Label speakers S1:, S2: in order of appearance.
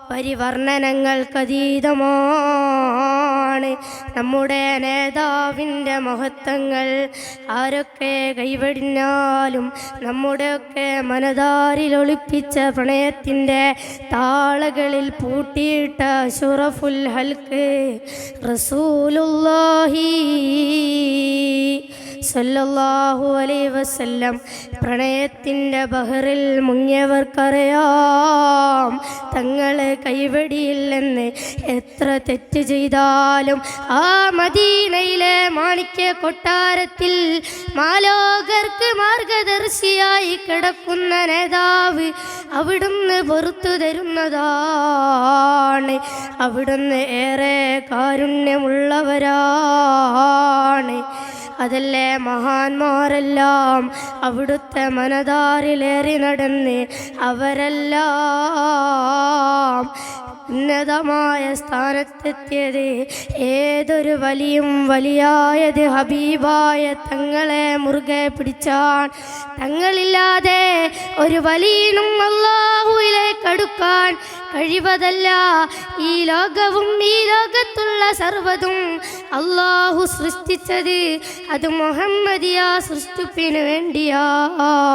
S1: പരിവർണ്ണനങ്ങൾക്കതീതമാണ് നമ്മുടെ നേതാവിൻ്റെ മഹത്വങ്ങൾ. ആരൊക്കെ കൈവടിഞ്ഞാലും നമ്മുടെയൊക്കെ മനതാരിൽ ഒളിപ്പിച്ച പ്രണയത്തിൻ്റെ താളകളിൽ പൂട്ടിയിട്ട അഷ്റഫുൽ ഹൽക്ക് റസൂലുള്ളാഹി സല്ലല്ലാഹു അലൈഹി വസല്ലം. പ്രണയത്തിൻ്റെ ബഹറിൽ മുങ്ങിയവർക്കറിയാം തങ്ങളെ കൈവടിയില്ലെന്ന്. എത്ര തെറ്റ് ചെയ്താലും ആ മദീനയിലെ മാണിക്യ കൊട്ടാരത്തിൽ മാലോകർക്ക് മാർഗദർശിയായി കിടക്കുന്ന നേതാവ് അവിടുന്ന് പുറത്തു തരുന്നതാണ്. അവിടുന്ന് ഏറെ കാരുണ്യമുള്ളവരാണ്. അതല്ലേ മഹാന്മാരെല്ലാം അവിടുത്തെ മനതാരിലേറി നടന്ന് അവരെല്ലാം ഉന്നതമായ സ്ഥാനത്തെത്തിയത്. ഏതൊരു വലിയായത് ഹബീബായ തങ്ങളെ മുറുകെ പിടിച്ചാൻ. തങ്ങളില്ലാതെ ഒരു വലിയനും അല്ലാഹുവിലേക്ക് അടുക്കാൻ കഴിവതല്ല. ഈ ലോകവും ഈ ലോകത്തുള്ള സർവ്വതും അല്ലാഹു സൃഷ്ടിച്ചത് അത് മുഹമ്മദിയ സൃഷ്ടിപ്പിന് വേണ്ടിയാണ്.